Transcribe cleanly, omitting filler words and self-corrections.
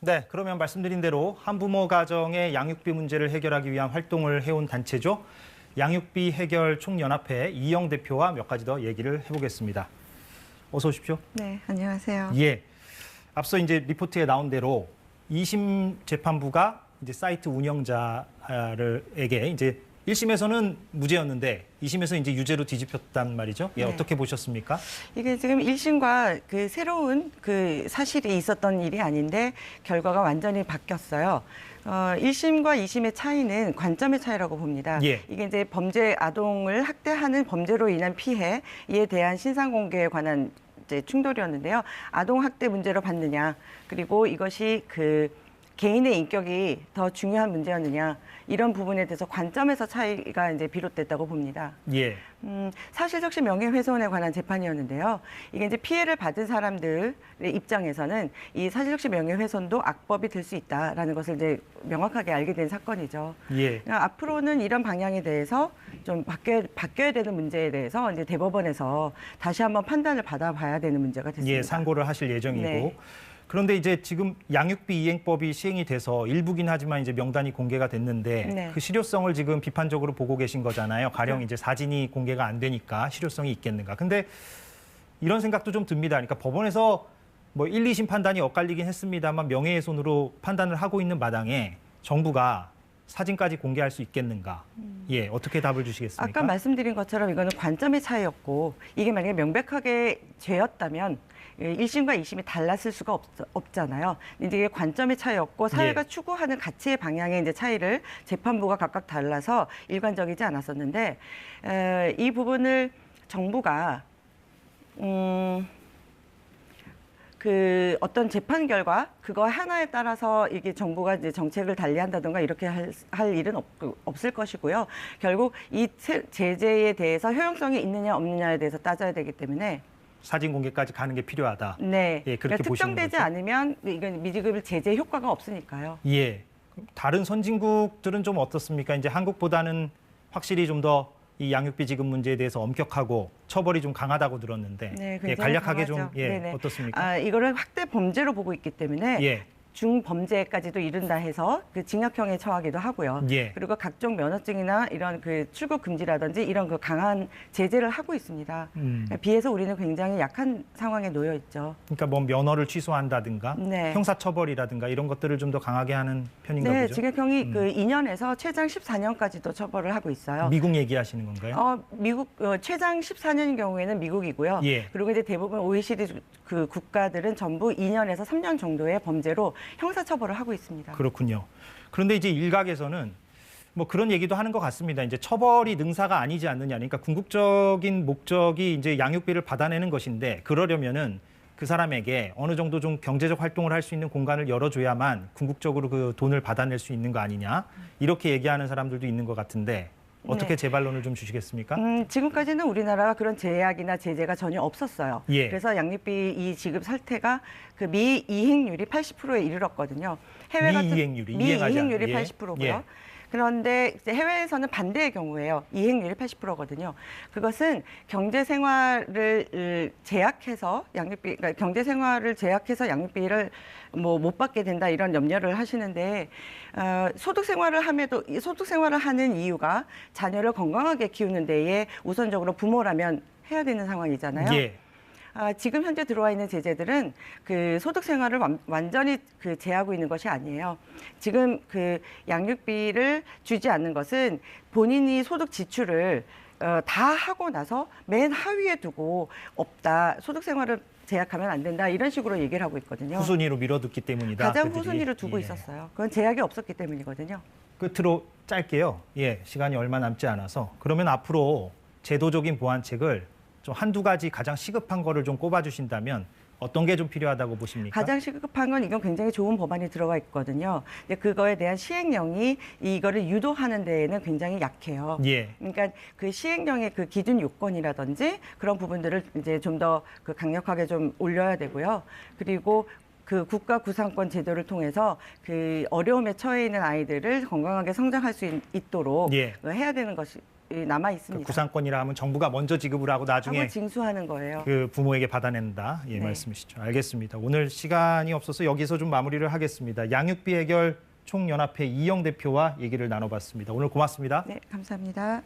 네, 그러면 말씀드린 대로 한부모 가정의 양육비 문제를 해결하기 위한 활동을 해온 단체죠. 양육비 해결 총연합회 이영 대표와 몇 가지 더 얘기를 해보겠습니다. 어서 오십시오. 네, 안녕하세요. 예, 앞서 이제 리포트에 나온 대로 2심 재판부가 이제 사이트 운영자에게 이제 1심에서는 무죄였는데 2심에서 이제 유죄로 뒤집혔단 말이죠. 예, 네. 어떻게 보셨습니까? 이게 지금 1심과 그 새로운 그 사실이 있었던 일이 아닌데 결과가 완전히 바뀌었어요. 1심과 2심의 차이는 관점의 차이라고 봅니다. 예. 이게 이제 범죄 아동을 학대하는 범죄로 인한 피해에 대한 신상 공개에 관한 이제 충돌이었는데요. 아동 학대 문제로 봤느냐, 그리고 이것이 그 개인의 인격이 더 중요한 문제였느냐, 이런 부분에 대해서 관점에서 차이가 이제 비롯됐다고 봅니다. 예. 사실적시 명예훼손에 관한 재판이었는데요. 이게 이제 피해를 받은 사람들의 입장에서는 이 사실적시 명예훼손도 악법이 될 수 있다라는 것을 이제 명확하게 알게 된 사건이죠. 예. 앞으로는 이런 방향에 대해서 좀 바뀌어야 되는 문제에 대해서 이제 대법원에서 다시 한번 판단을 받아봐야 되는 문제가 됐습니다. 예, 상고를 하실 예정이고. 네. 그런데 이제 지금 양육비 이행법이 시행이 돼서 일부긴 하지만 이제 명단이 공개가 됐는데 네. 그 실효성을 지금 비판적으로 보고 계신 거잖아요. 가령 네. 이제 사진이 공개가 안 되니까 실효성이 있겠는가. 근데 이런 생각도 좀 듭니다. 그러니까 법원에서 뭐 1, 2심 판단이 엇갈리긴 했습니다만 명예훼손으로 판단을 하고 있는 마당에 정부가 사진까지 공개할 수 있겠는가. 예, 어떻게 답을 주시겠습니까? 아까 말씀드린 것처럼 이거는 관점의 차이였고, 이게 만약에 명백하게 죄였다면 1심과 2심이 달랐을 수가 없잖아요. 이제 이게 관점의 차이였고 사회가 예. 추구하는 가치의 방향의 이제 차이를 재판부가 각각 달라서 일관적이지 않았었는데, 이 부분을 정부가 그 어떤 재판 결과 그거 하나에 따라서 이게 정부가 이제 정책을 달리한다든가 이렇게 할 일은 없을 것이고요. 결국 이 제재에 대해서 효용성이 있느냐 없느냐에 대해서 따져야 되기 때문에. 사진 공개까지 가는 게 필요하다. 네. 예, 그렇게 그러니까 보시는 특정되지 거죠? 않으면 이건 미지급일 제재 효과가 없으니까요. 예. 다른 선진국들은 좀 어떻습니까? 이제 한국보다는 확실히 좀 더 이 양육비 지급 문제에 대해서 엄격하고 처벌이 좀 강하다고 들었는데 네, 예, 굉장히 간략하게 강하죠. 좀 예, 네네. 어떻습니까? 이거를 학대 범죄로 보고 있기 때문에 예. 중범죄까지도 이른다 해서 그 징역형에 처하기도 하고요. 예. 그리고 각종 면허증이나 이런 그 출국 금지라든지 이런 그 강한 제재를 하고 있습니다. 비해서 우리는 굉장히 약한 상황에 놓여 있죠. 그러니까 뭐 면허를 취소한다든가 네. 형사처벌이라든가 이런 것들을 좀 더 강하게 하는 편인가 네, 보죠? 징역형이 그 2년에서 최장 14년까지도 처벌을 하고 있어요. 미국 얘기하시는 건가요? 미국 최장 14년인 경우에는 미국이고요. 예. 그리고 이제 대부분 OECD 그 국가들은 전부 2년에서 3년 정도의 범죄로 형사처벌을 하고 있습니다. 그렇군요. 그런데 이제 일각에서는 뭐 그런 얘기도 하는 것 같습니다. 이제 처벌이 능사가 아니지 않느냐. 그러니까 궁극적인 목적이 이제 양육비를 받아내는 것인데 그러려면은 그 사람에게 어느 정도 좀 경제적 활동을 할 수 있는 공간을 열어줘야만 궁극적으로 그 돈을 받아낼 수 있는 거 아니냐. 이렇게 얘기하는 사람들도 있는 것 같은데 어떻게 네. 재반론을 좀 주시겠습니까? 지금까지는 우리나라가 그런 제약이나 제재가 전혀 없었어요. 예. 그래서 양육비 이 지급 사태가 그 미이행률이 80%에 이르렀거든요. 미이행률이, 이행하지 미이행률이 않는, 예. 80%고요. 예. 그런데 이제 해외에서는 반대의 경우에요. 이행률이 80%거든요. 그것은 경제 생활을 제약해서 양육비, 그러니까 경제 생활을 제약해서 양육비를 뭐 못 받게 된다 이런 염려를 하시는데 소득 생활을 함에도 이 소득 생활을 하는 이유가 자녀를 건강하게 키우는 데에 우선적으로 부모라면 해야 되는 상황이잖아요. 예. 지금 현재 들어와 있는 제재들은 그 소득 생활을 완전히 그 제하고 있는 것이 아니에요. 지금 그 양육비를 주지 않는 것은 본인이 소득 지출을 다 하고 나서 맨 하위에 두고 없다. 소득 생활을 제약하면 안 된다. 이런 식으로 얘기를 하고 있거든요. 후순위로 밀어두기 때문이다. 가장 그들이. 후순위로 두고 예. 있었어요. 그건 제약이 없었기 때문이거든요. 끝으로 짧게요. 예, 시간이 얼마 남지 않아서 그러면 앞으로 제도적인 보완책을 좀 한두 가지 가장 시급한 거를 좀 꼽아주신다면 어떤 게 좀 필요하다고 보십니까? 가장 시급한 건 이건 굉장히 좋은 법안이 들어가 있거든요. 근데 그거에 대한 시행령이 이거를 유도하는 데에는 굉장히 약해요. 예. 그러니까 그 시행령의 그 기준 요건이라든지 그런 부분들을 이제 좀 더 그 강력하게 좀 올려야 되고요. 그리고 그 국가 구상권 제도를 통해서 그 어려움에 처해 있는 아이들을 건강하게 성장할 수 있도록 예. 해야 되는 것이 남아 있습니다. 구상권이라 하면 정부가 먼저 지급을 하고 나중에 하고 징수하는 거예요. 그 부모에게 받아낸다. 예, 네. 말씀이시죠. 알겠습니다. 오늘 시간이 없어서 여기서 좀 마무리를 하겠습니다. 양육비 해결 총연합회 이영 대표와 얘기를 나눠봤습니다. 오늘 고맙습니다. 네, 감사합니다.